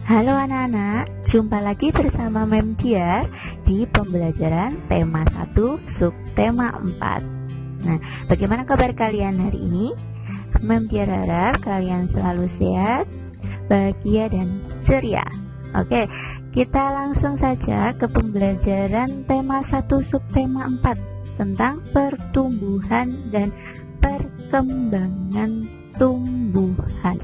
Halo anak-anak, jumpa lagi bersama Mem Diar di pembelajaran tema 1 subtema 4. Nah, bagaimana kabar kalian hari ini? Mem Diar harap kalian selalu sehat, bahagia dan ceria. Oke, kita langsung saja ke pembelajaran tema 1 subtema 4 tentang pertumbuhan dan perkembangan tumbuhan.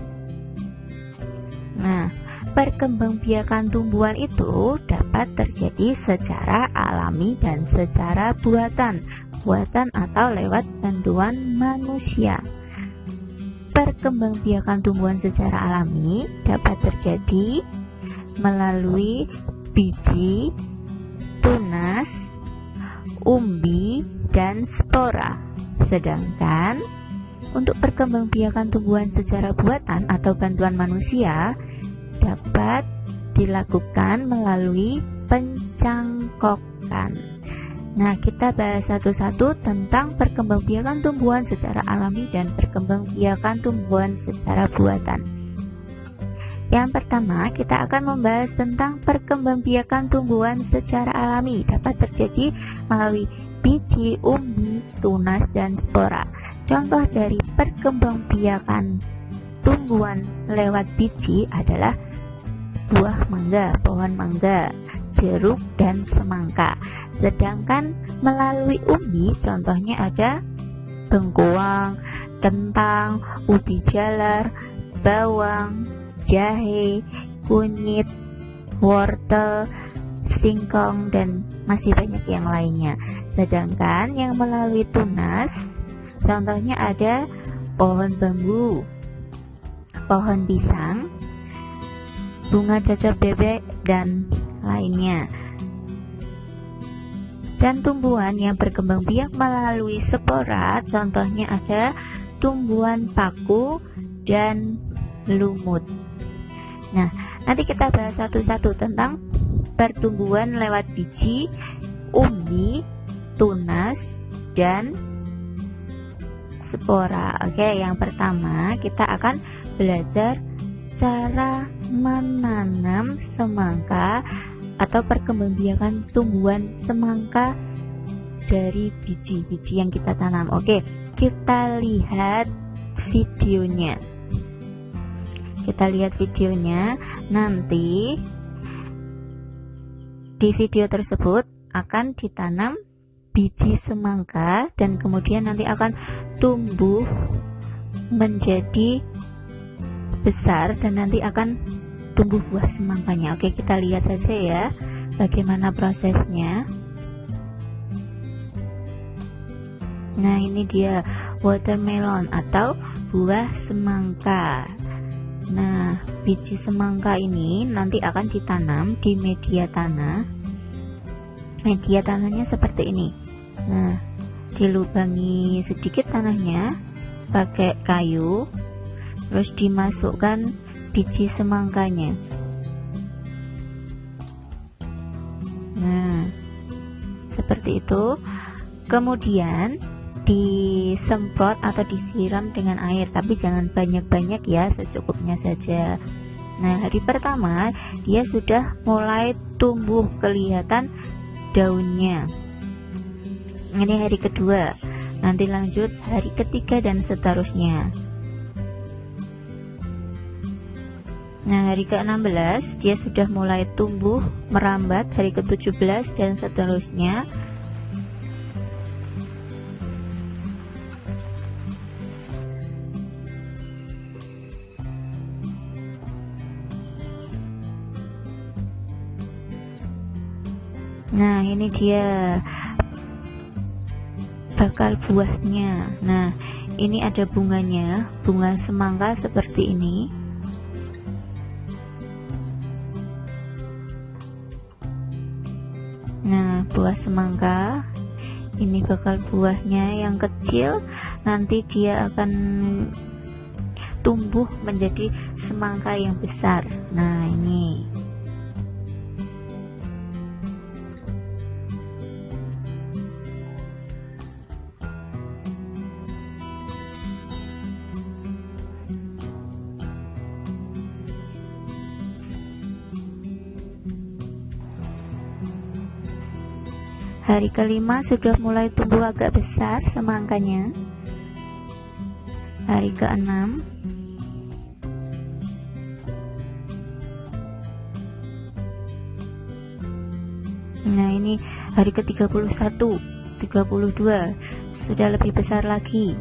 Nah, perkembangbiakan tumbuhan itu dapat terjadi secara alami dan secara buatan atau lewat bantuan manusia. Perkembangbiakan tumbuhan secara alami dapat terjadi melalui biji, tunas, umbi, dan spora. Sedangkan untuk perkembangbiakan tumbuhan secara buatan atau bantuan manusia dapat dilakukan melalui pencangkokan. Nah, kita bahas satu-satu tentang perkembangbiakan tumbuhan secara alami dan perkembangbiakan tumbuhan secara buatan. Yang pertama, kita akan membahas tentang perkembangbiakan tumbuhan secara alami dapat terjadi melalui biji, umbi, tunas, dan spora. Contoh dari perkembangbiakan tumbuhan lewat biji adalah buah mangga, pohon mangga, jeruk, dan semangka. Sedangkan melalui umbi, contohnya ada bengkoang, kentang, ubi jalar, bawang, jahe, kunyit, wortel, singkong, dan masih banyak yang lainnya. Sedangkan yang melalui tunas, contohnya ada pohon bambu, pohon pisang, bunga cocok bebek, dan lainnya. Dan tumbuhan yang berkembang biak melalui spora, contohnya ada tumbuhan paku dan lumut. Nah, nanti kita bahas satu-satu tentang pertumbuhan lewat biji, umbi, tunas, dan spora. Oke, yang pertama kita akan belajar cara menanam semangka atau perkembangbiakan tumbuhan semangka dari biji-biji yang kita tanam. Oke, kita lihat videonya. Nanti di video tersebut akan ditanam biji semangka dan kemudian nanti akan tumbuh menjadi besar dan nanti akan tumbuh buah semangkanya. Oke, kita lihat saja ya bagaimana prosesnya. Nah, ini dia watermelon atau buah semangka. Nah, biji semangka ini nanti akan ditanam di media tanah. Media tanahnya seperti ini. Nah, dilubangi sedikit tanahnya pakai kayu, terus dimasukkan biji semangkanya. Nah, seperti itu. Kemudian disemprot atau disiram dengan air, tapi jangan banyak-banyak ya, secukupnya saja. Nah, hari pertama dia sudah mulai tumbuh, kelihatan daunnya. Ini hari kedua, nanti lanjut hari ketiga dan seterusnya. Nah, hari ke-16 dia sudah mulai tumbuh, merambat, hari ke-17 dan seterusnya. Nah, ini dia bakal buahnya. Nah, ini ada bunganya, bunga semangka seperti ini. Nah, buah semangka ini bakal buahnya yang kecil, nanti dia akan tumbuh menjadi semangka yang besar. Nah, ini Hari kelima sudah mulai tumbuh agak besar semangkanya. Hari keenam, nah ini hari ke-31, 32 sudah lebih besar lagi.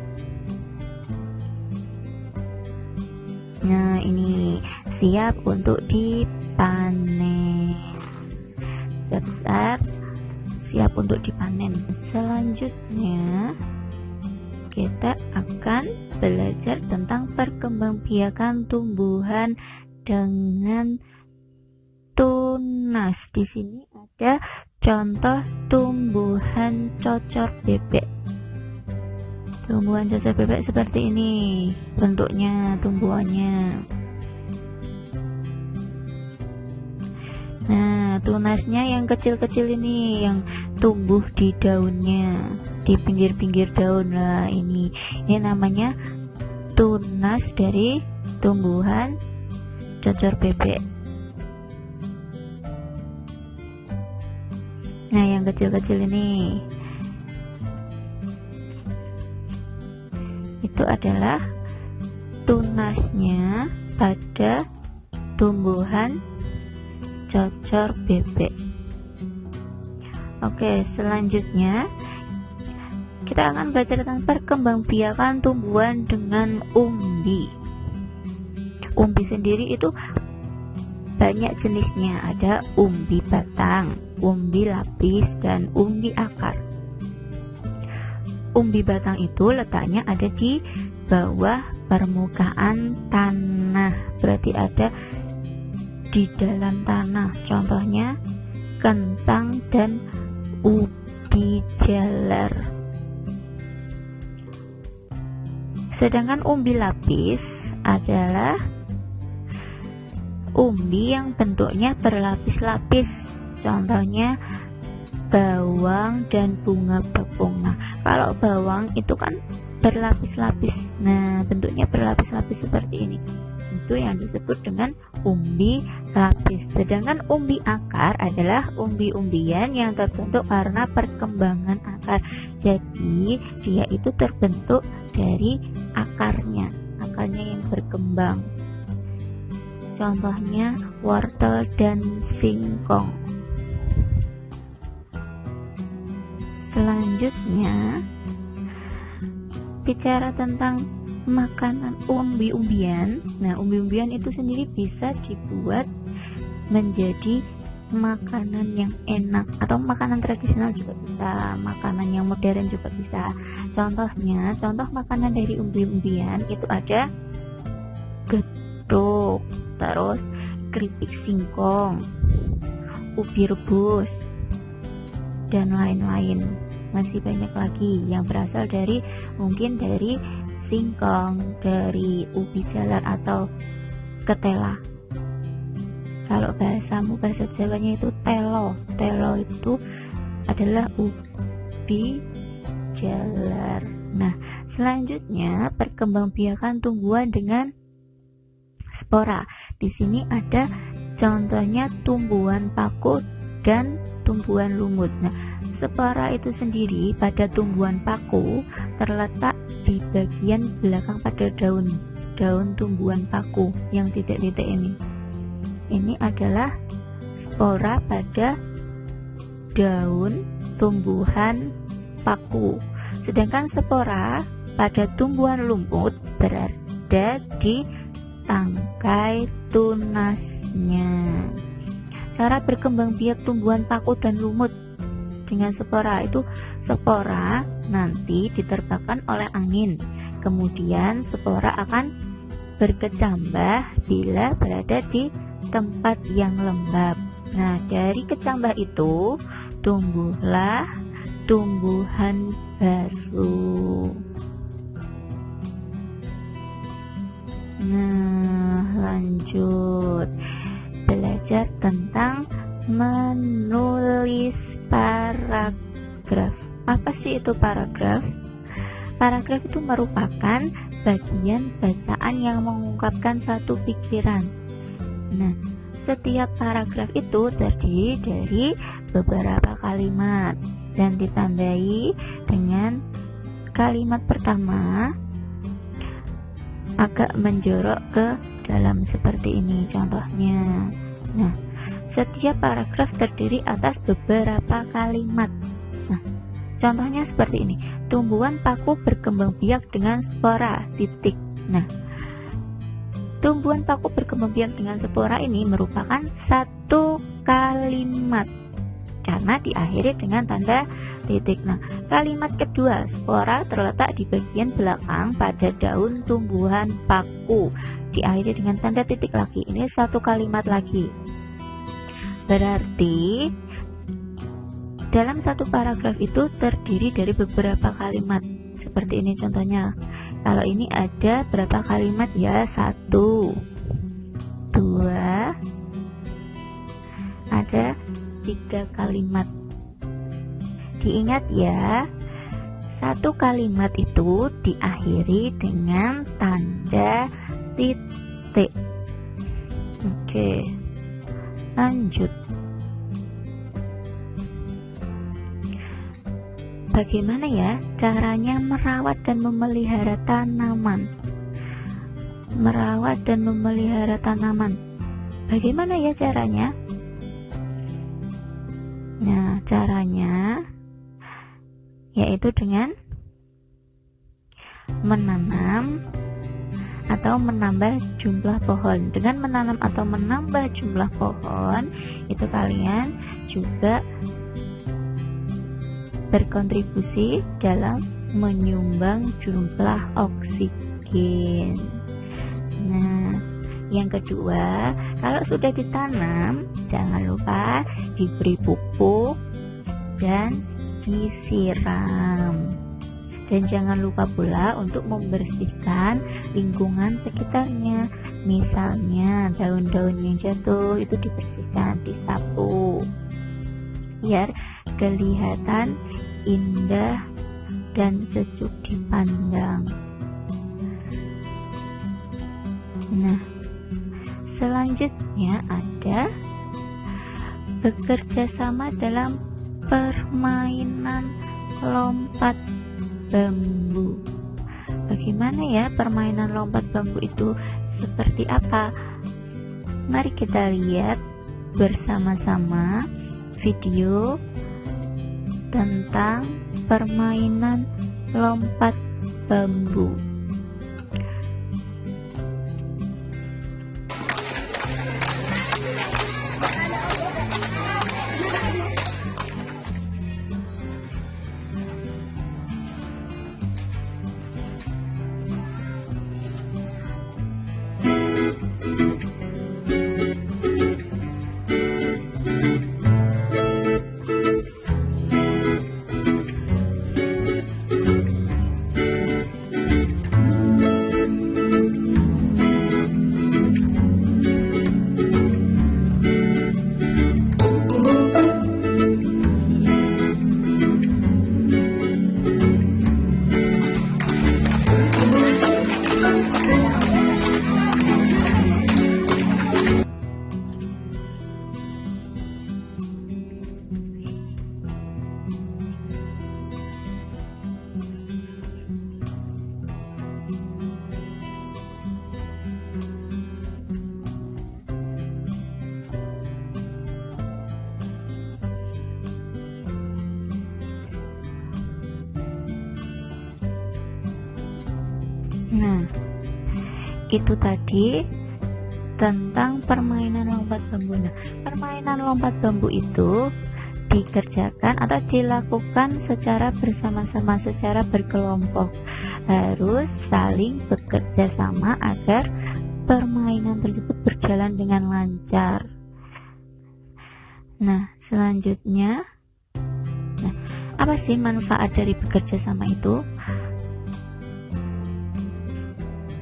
Nah ini siap untuk dipanen, sudah besar, siap untuk dipanen. Selanjutnya kita akan belajar tentang perkembangbiakan tumbuhan dengan tunas. Di sini ada contoh tumbuhan cocor bebek. Tumbuhan cocor bebek seperti ini bentuknya tumbuhannya. Nah, tunasnya yang kecil-kecil ini yang tumbuh di daunnya, di pinggir-pinggir daun. Nah, ini namanya tunas dari tumbuhan cocor bebek. Nah, yang kecil-kecil ini itu adalah tunasnya pada tumbuhan cocor bebek. Oke, selanjutnya kita akan belajar tentang perkembangbiakan tumbuhan dengan umbi. Umbi sendiri itu banyak jenisnya, ada umbi batang, umbi lapis, dan umbi akar. Umbi batang itu letaknya ada di bawah permukaan tanah, berarti ada di dalam tanah. Contohnya kentang dan ubi jalar. Sedangkan umbi lapis adalah umbi yang bentuknya berlapis-lapis. Contohnya bawang dan bunga bakung. Nah, kalau bawang itu kan berlapis-lapis. Nah, bentuknya berlapis-lapis seperti ini. Itu yang disebut dengan umbi lapis. Sedangkan umbi akar adalah umbi-umbian yang terbentuk karena perkembangan akar. Jadi dia itu terbentuk dari akarnya yang berkembang. Contohnya wortel dan singkong. Selanjutnya bicara tentang makanan umbi-umbian. Nah, umbi-umbian itu sendiri bisa dibuat menjadi makanan yang enak atau makanan tradisional juga bisa, makanan yang modern juga bisa. Contohnya, contoh makanan dari umbi-umbian itu ada gedhog, terus keripik singkong, ubi rebus, dan lain-lain. Masih banyak lagi yang berasal dari mungkin dari singkong, dari ubi jalar atau ketela. Kalau bahasa Jawanya itu telo. Telo itu adalah ubi jalar. Nah, selanjutnya perkembangbiakan tumbuhan dengan spora. Di sini ada contohnya tumbuhan paku dan tumbuhan lumut. Nah, spora itu sendiri pada tumbuhan paku terletak di bagian belakang pada daun tumbuhan paku yang titik-titik ini. Ini adalah spora pada daun tumbuhan paku. Sedangkan spora pada tumbuhan lumut berada di tangkai tunasnya. Cara berkembang biak tumbuhan paku dan lumut dengan spora itu, spora nanti diterbangkan oleh angin. Kemudian spora akan berkecambah bila berada di tempat yang lembab. Nah, dari kecambah itu tumbuhlah tumbuhan baru. Nah, lanjut belajar tentang menulis paragraf. Apa sih itu paragraf? Paragraf itu merupakan bagian bacaan yang mengungkapkan satu pikiran. Nah, setiap paragraf itu terdiri dari beberapa kalimat. dan ditandai dengan kalimat pertama agak menjorok ke dalam seperti ini contohnya. Nah, setiap paragraf terdiri atas beberapa kalimat. Nah, contohnya seperti ini. Tumbuhan paku berkembang biak dengan spora, titik. Nah, tumbuhan paku berkembang biak dengan spora ini merupakan satu kalimat karena diakhiri dengan tanda titik. Nah, kalimat kedua, spora terletak di bagian belakang pada daun tumbuhan paku, diakhiri dengan tanda titik lagi. Ini satu kalimat lagi. Berarti dalam satu paragraf itu terdiri dari beberapa kalimat. Seperti ini contohnya. Kalau ini ada berapa kalimat ya? 1, 2, ada 3 kalimat. Diingat ya, satu kalimat itu diakhiri dengan tanda titik. Oke, lanjut. Bagaimana ya caranya merawat dan memelihara tanaman? Merawat dan memelihara tanaman. Bagaimana ya caranya? Nah, caranya yaitu dengan menanam atau menambah jumlah pohon. Dengan menanam atau menambah jumlah pohon, itu kalian juga berkontribusi dalam menyumbang jumlah oksigen. Nah, yang kedua, kalau sudah ditanam, jangan lupa diberi pupuk dan disiram. Dan jangan lupa pula untuk membersihkan lingkungan sekitarnya. Misalnya daun-daun yang jatuh itu dibersihkan, disapu, biar kelihatan indah dan sejuk dipandang. Nah, selanjutnya ada bekerja sama dalam permainan lompat bambu. Bagaimana ya permainan lompat bambu itu seperti apa? Mari kita lihat bersama-sama video tentang permainan lompat bambu. Nah, itu tadi tentang permainan lompat bambu. Nah, permainan lompat bambu itu dikerjakan atau dilakukan secara bersama-sama, secara berkelompok. Harus saling bekerja sama agar permainan tersebut berjalan dengan lancar. Nah, selanjutnya, apa sih manfaat dari bekerja sama itu?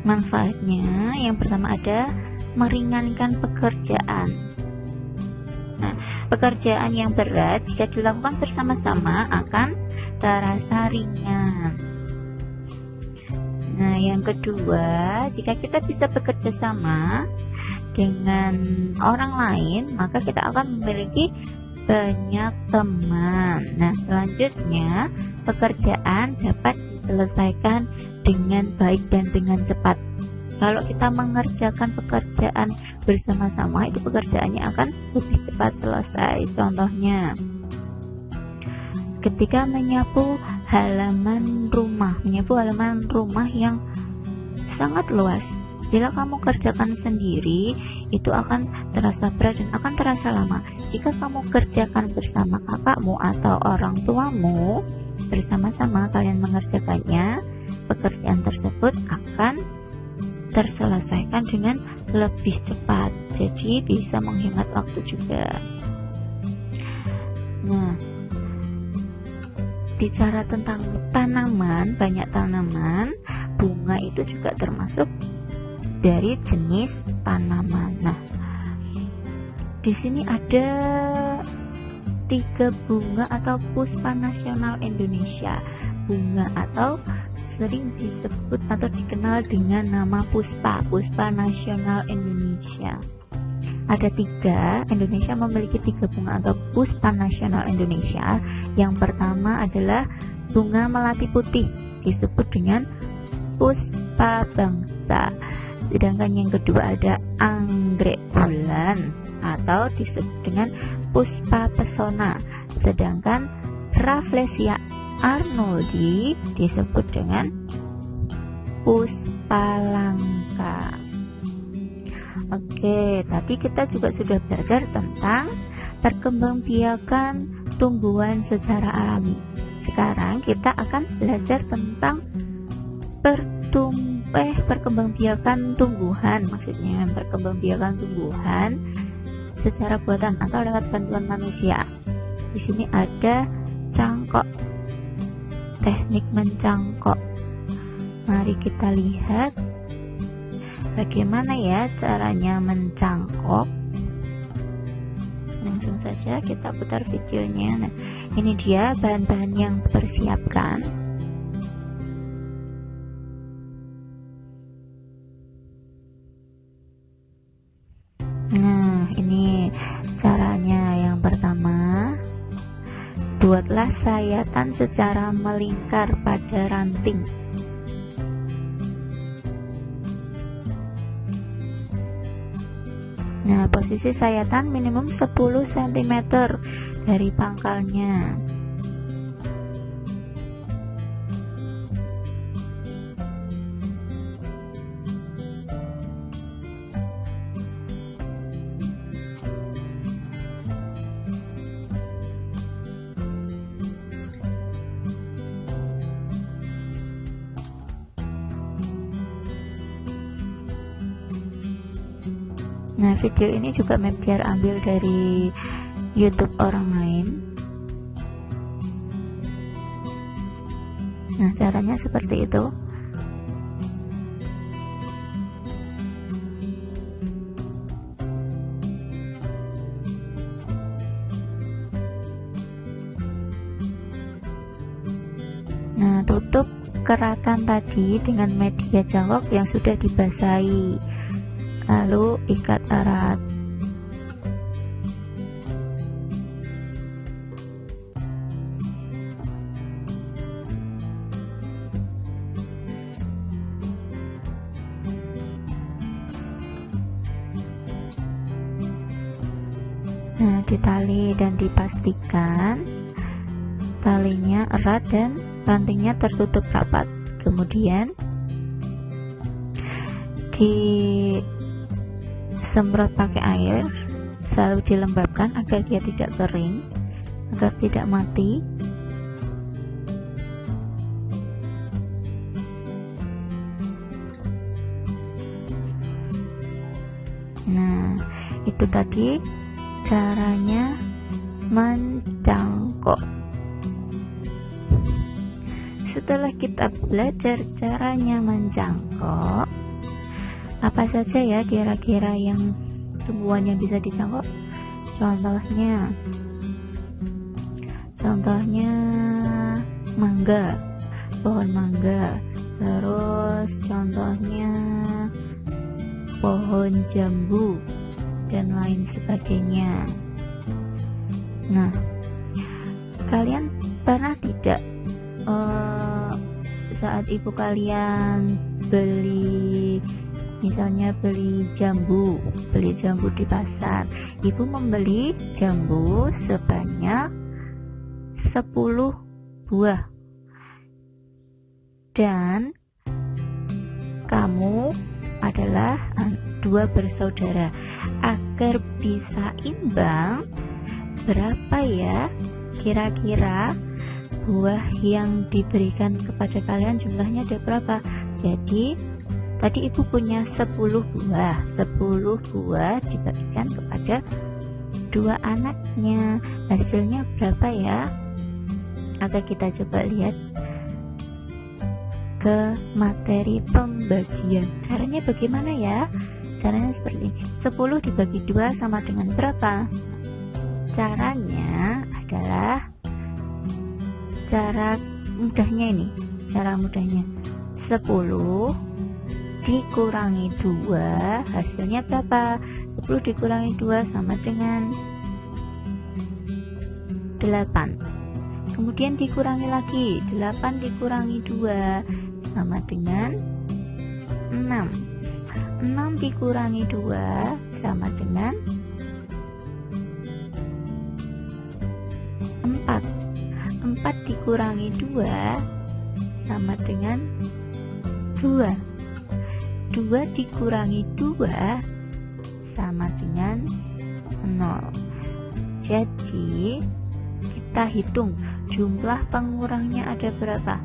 Manfaatnya yang pertama ada meringankan pekerjaan. Nah, pekerjaan yang berat jika dilakukan bersama-sama akan terasa ringan. Nah, yang kedua, jika kita bisa bekerja sama dengan orang lain, maka kita akan memiliki banyak teman. Nah, selanjutnya pekerjaan dapat diselesaikan dengan baik dan dengan cepat. Kalau kita mengerjakan pekerjaan bersama-sama, itu pekerjaannya akan lebih cepat selesai. Contohnya, ketika menyapu halaman rumah yang sangat luas, bila kamu kerjakan sendiri, itu akan terasa berat dan akan terasa lama. Jika kamu kerjakan bersama kakakmu atau orang tuamu, bersama-sama kalian mengerjakannya, pekerjaan tersebut akan terselesaikan dengan lebih cepat. Jadi bisa menghemat waktu juga. Nah, bicara tentang tanaman, banyak tanaman, bunga itu juga termasuk dari jenis tanaman. Nah, di sini ada 3 bunga atau puspa nasional Indonesia. Bunga atau sering disebut atau dikenal dengan nama puspa nasional Indonesia. Ada 3, Indonesia memiliki 3 bunga atau puspa nasional Indonesia. Yang pertama adalah bunga melati putih, disebut dengan puspa bangsa. Sedangkan yang kedua ada anggrek bulan atau disebut dengan puspa pesona. Sedangkan Rafflesia arnoldi disebut dengan puspa langka. Oke, tadi kita juga sudah belajar tentang perkembangbiakan tumbuhan secara alami. Sekarang kita akan belajar tentang perkembangbiakan tumbuhan secara buatan atau lewat bantuan manusia. Di sini ada cangkok, teknik mencangkok. Mari kita lihat bagaimana ya caranya mencangkok. Langsung saja kita putar videonya. Nah, ini dia bahan-bahan yang dipersiapkan. Nah, ini caranya. Yang pertama, buatlah sayatan secara melingkar pada ranting. Nah, posisi sayatan minimum 10 cm dari pangkalnya. Nah, video ini juga biar ambil dari YouTube orang lain. Nah, caranya seperti itu. Nah, tutup keratan tadi dengan media jangkok yang sudah dibasahi. Lalu ikat erat. Nah, ditali dan dipastikan talinya erat dan rantingnya tertutup rapat. Kemudian disemprot pakai air, selalu dilembabkan agar dia tidak kering, agar tidak mati. Nah, itu tadi caranya mencangkok. Setelah kita belajar caranya mencangkok, apa saja ya kira-kira yang tumbuhan yang bisa dicangkok? Contohnya mangga, pohon mangga. Terus contohnya pohon jambu dan lain sebagainya. Nah, kalian pernah tidak saat ibu kalian misalnya beli jambu di pasar, ibu membeli jambu sebanyak 10 buah dan kamu adalah 2 bersaudara. Agar bisa imbang, berapa ya kira-kira buah yang diberikan kepada kalian, jumlahnya ada berapa? Jadi tadi ibu punya 10 buah dibagikan kepada 2 anaknya, hasilnya berapa ya? Atau kita coba lihat ke materi pembagian. Caranya bagaimana ya? Caranya seperti ini. 10 dibagi 2 sama dengan berapa? Caranya adalah cara mudahnya 10 dikurangi 2, hasilnya berapa? 10 dikurangi 2 sama dengan 8. Kemudian dikurangi lagi, 8 dikurangi 2 sama dengan 6. 6 dikurangi 2 sama dengan 4. 4 dikurangi 2 sama dengan 2. 2 dikurangi 2 sama dengan 0. Jadi kita hitung jumlah pengurangnya ada berapa.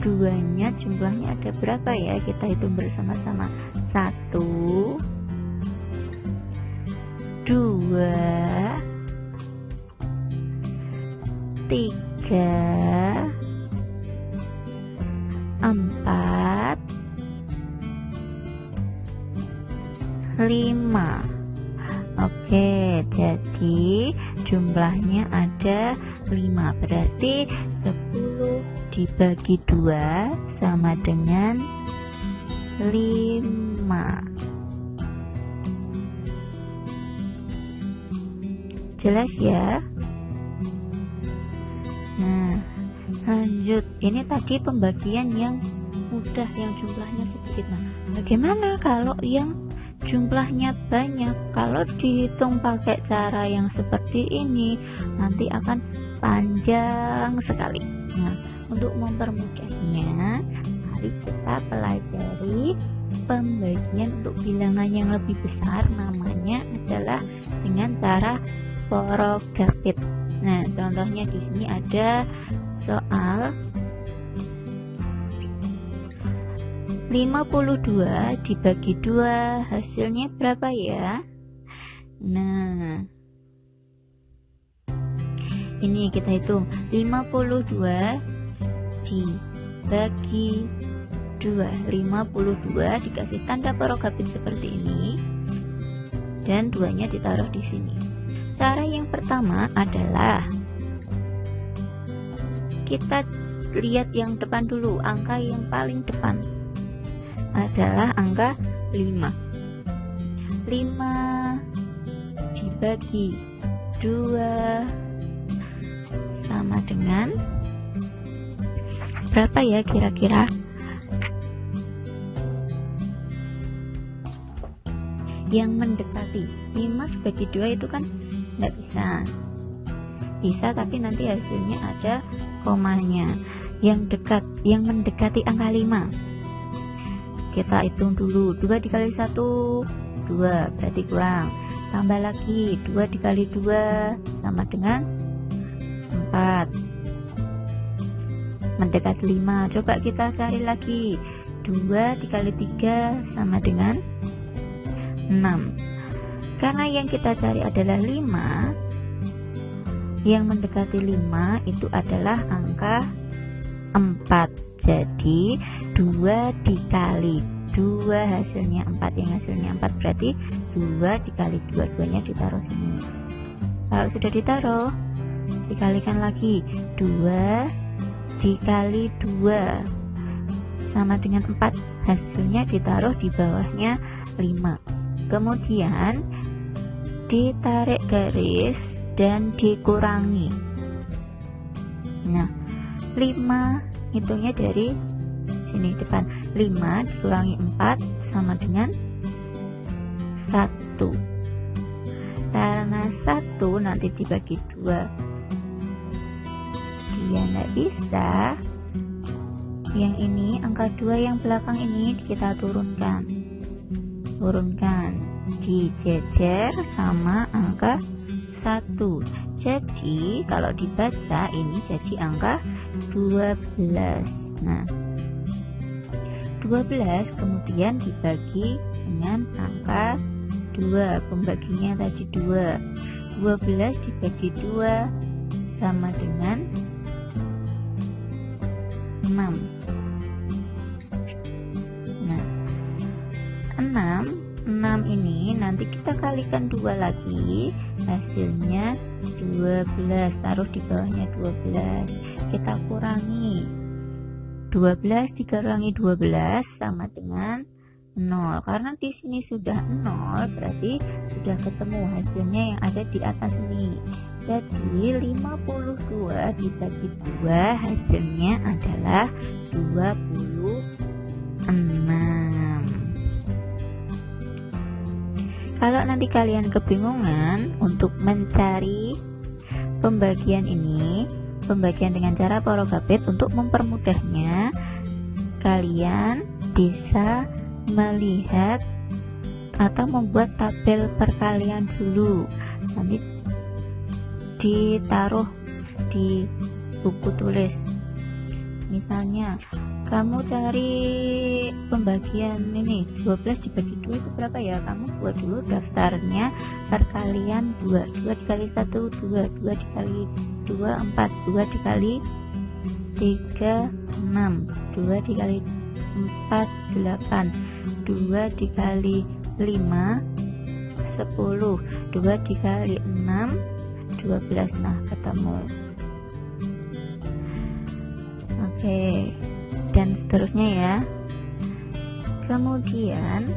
2-nya jumlahnya ada berapa ya? Kita hitung bersama-sama. 1, 2, 3, 4, 5. Oke, jadi jumlahnya ada 5, berarti 10 dibagi 2 sama dengan 5. Jelas ya? Nah, lanjut. Ini tadi pembagian yang mudah, yang jumlahnya sedikit. Nah, bagaimana kalau yang jumlahnya banyak? Kalau dihitung pakai cara yang seperti ini, nanti akan panjang sekali. Nah, untuk mempermudahnya, mari kita pelajari pembagian untuk bilangan yang lebih besar. Namanya adalah dengan cara porogafit. Nah, contohnya di sini ada soal 52 dibagi 2, hasilnya berapa ya? Nah, ini kita hitung 52 dibagi 2. 52 dikasih tanda porogafit seperti ini dan 2-nya ditaruh di sini. Cara yang pertama adalah kita lihat yang depan dulu. Angka yang paling depan adalah angka 5. 5 dibagi 2 sama dengan berapa ya kira-kira? Yang mendekati 5 dibagi 2 itu kan nggak bisa, tapi nanti hasilnya ada komanya. Yang dekat, yang mendekati angka 5, kita hitung dulu. 2 dikali 1, 2, berarti kurang. Tambah lagi 2 dikali 2 sama dengan 4. Mendekati 5. Coba kita cari lagi. 2 dikali 3 sama dengan 6. Karena yang kita cari adalah 5, yang mendekati 5 itu adalah angka 4. Jadi 2 dikali 2 hasilnya 4, yang hasilnya 4 berarti 2 dikali 2, 2-nya ditaruh sini. Kalau sudah ditaruh, dikalikan lagi. 2 dikali 2 sama dengan 4, hasilnya ditaruh di bawahnya 5. Kemudian ditarik garis dan dikurangi. Nah, 5 hitungnya dari sini depan. 5 dikurangi 4 sama dengan 1. Karena 1 nanti dibagi 2 dia nggak bisa, yang ini angka 2 yang belakang ini kita turunkan dijejer sama angka 1. Jadi kalau dibaca ini jadi angka 12. Nah, 12 kemudian dibagi dengan angka 2, pembaginya tadi 2. 12 dibagi 2 sama dengan 6. Nah, 6 ini nanti kita kalikan 2 lagi, hasilnya 12, taruh di bawahnya 12, kita kurangi. 12 dikurangi 12 sama dengan 0. Karena di sini sudah 0, berarti sudah ketemu hasilnya yang ada di atas ini. Jadi 52 dibagi 2 hasilnya adalah 26. Kalau nanti kalian kebingungan untuk mencari pembagian ini, pembagian dengan cara porogapit, untuk mempermudahnya kalian bisa melihat atau membuat tabel perkalian dulu. Nanti ditaruh di buku tulis. Misalnya kamu cari pembagian ini 12 dibagi 2 itu berapa ya, kamu buat dulu daftarnya perkalian 2 dikali 1 2 dikali 2 4, 2 dikali 3 6, 2 dikali 4 8, 2 dikali 5 10, 2 dikali 6 12. Nah, ketemu. Oke, dan seterusnya ya. Kemudian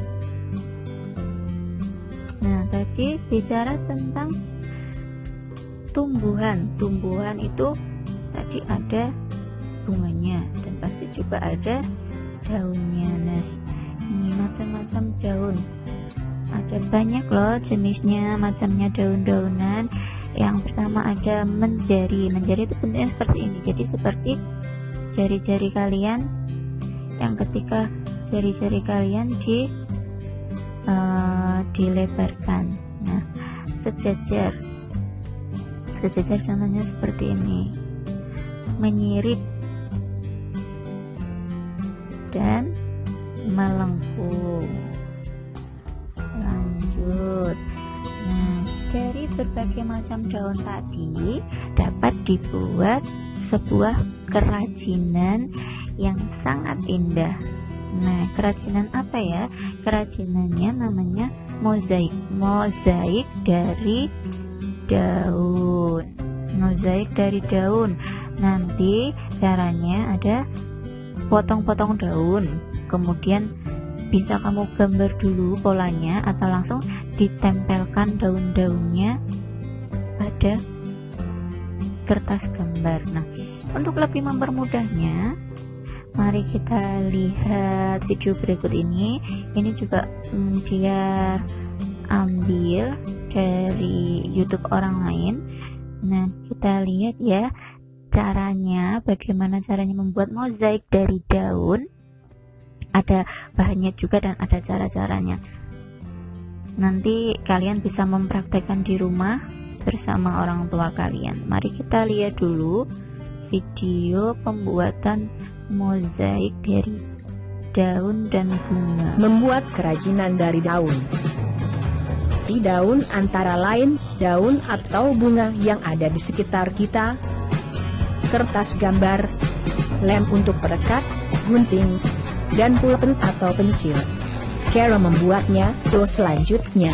tadi bicara tentang tumbuhan itu tadi ada bunganya dan pasti juga ada daunnya. Nah, ini macam-macam daun, ada banyak loh jenisnya, macamnya daun-daunan. Yang pertama ada menjari itu bentuknya seperti ini, jadi seperti jari-jari kalian, yang ketika jari-jari kalian dilebarkan. Nah, sejajar contohnya seperti ini, menyirip dan melengkung. Lanjut. Nah, dari berbagai macam daun tadi dapat dibuat sebuah kerajinan yang sangat indah. Nah, kerajinan apa ya? Kerajinannya namanya mozaik dari daun. Mozaik dari daun. Nanti caranya ada potong-potong daun, kemudian bisa kamu gambar dulu polanya atau langsung ditempelkan daun-daunnya pada kertas gambar. Nah, untuk lebih mempermudahnya, mari kita lihat video berikut ini. Ini juga dia ambil dari YouTube orang lain. Nah, kita lihat ya caranya, bagaimana caranya membuat mozaik dari daun. Ada bahannya juga dan ada cara-caranya. Nanti kalian bisa mempraktekkan di rumah bersama orang tua kalian. Mari kita lihat dulu video pembuatan mozaik dari daun dan bunga. Membuat kerajinan dari daun. Di daun antara lain daun atau bunga yang ada di sekitar kita, kertas gambar, lem untuk perekat, gunting, dan pulpen atau pensil. Cara membuatnya selanjutnya.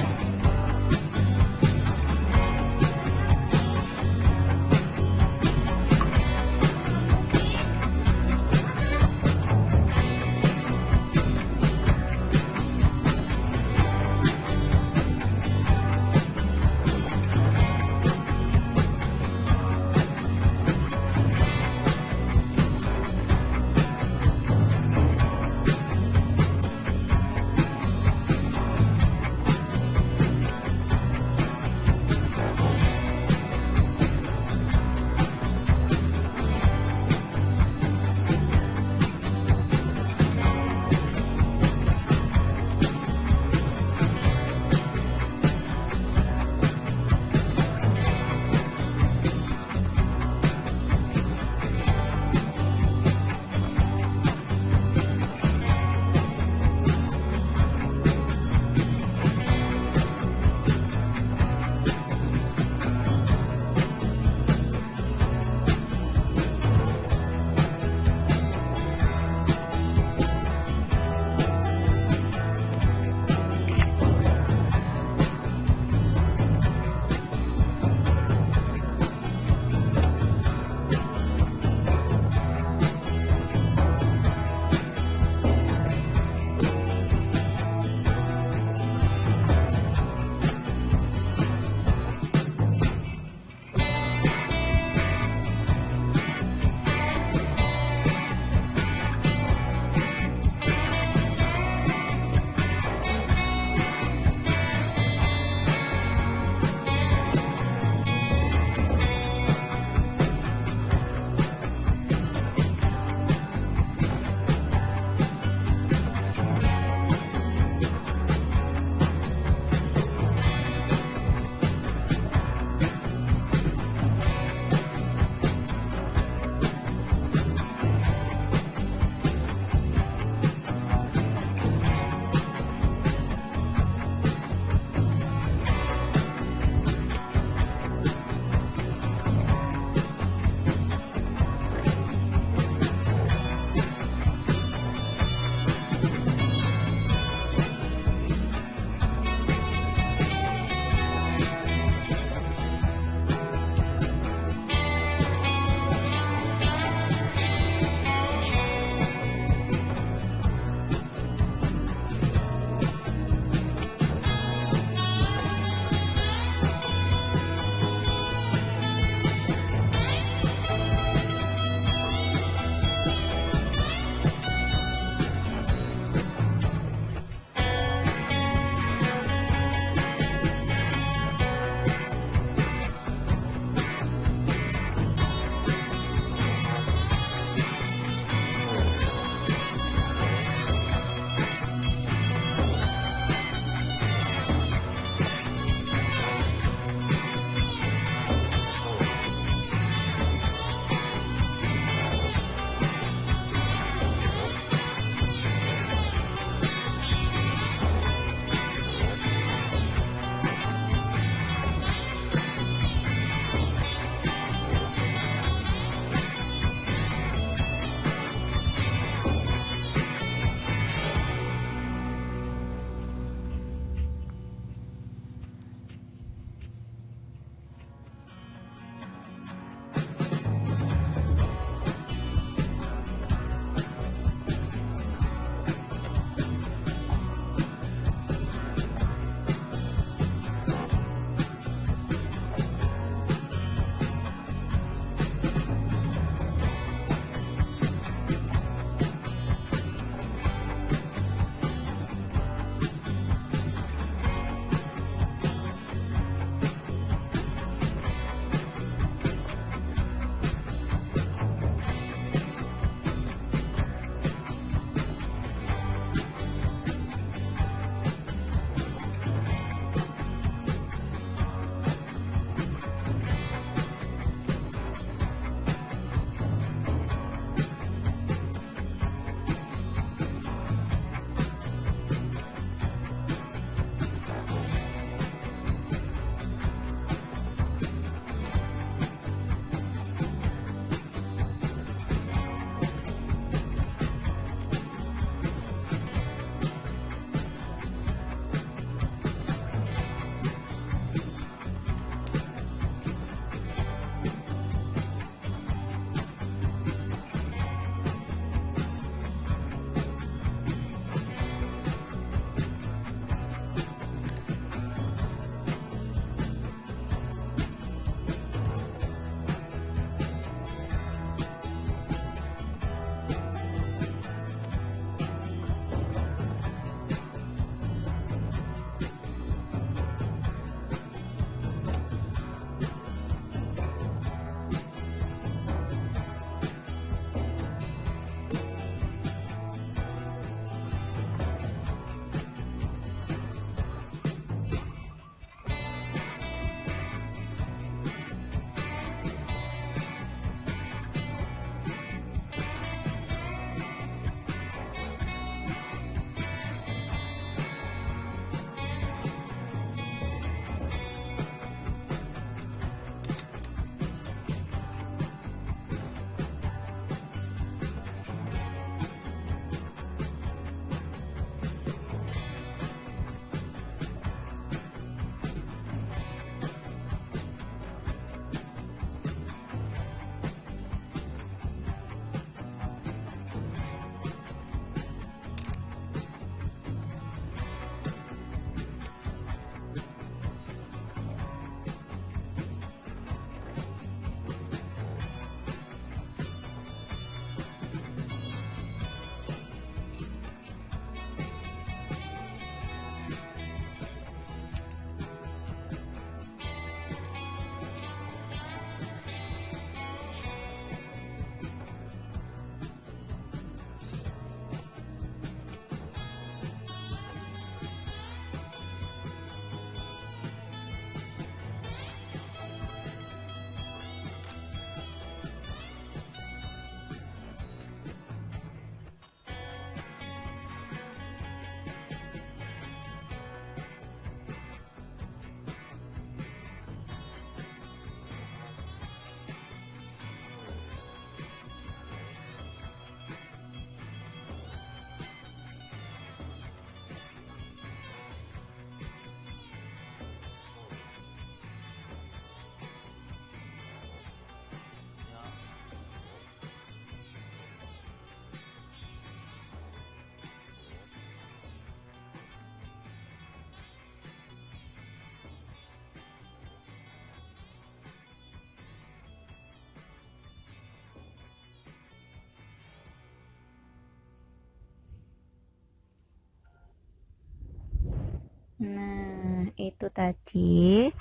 Nah, itu tadi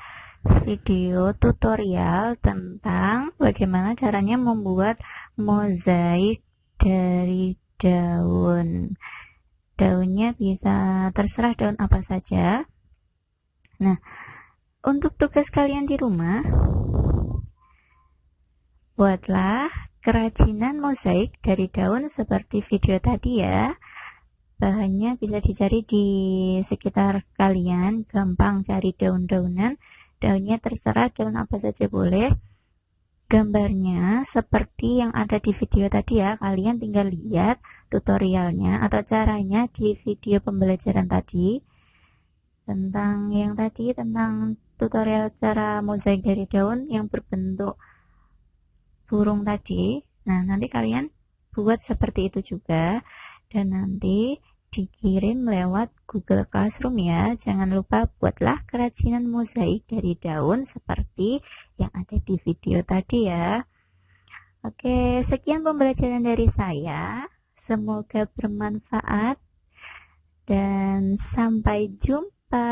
video tutorial tentang bagaimana caranya membuat mozaik dari daun. Daunnya bisa terserah daun apa saja. Nah, untuk tugas kalian di rumah, buatlah kerajinan mozaik dari daun seperti video tadi ya. Bahannya bisa dicari di sekitar kalian, gampang cari daun-daunan. Daunnya terserah, daun apa saja boleh. Gambarnya seperti yang ada di video tadi ya, kalian tinggal lihat tutorialnya atau caranya di video pembelajaran tadi. Tentang yang tadi, tentang tutorial cara mozaik dari daun yang berbentuk burung tadi. Nah, nanti kalian buat seperti itu juga. Dan nanti dikirim lewat Google Classroom ya. Jangan lupa buatlah kerajinan mozaik dari daun seperti yang ada di video tadi ya. Oke, sekian pembelajaran dari saya. Semoga bermanfaat dan sampai jumpa.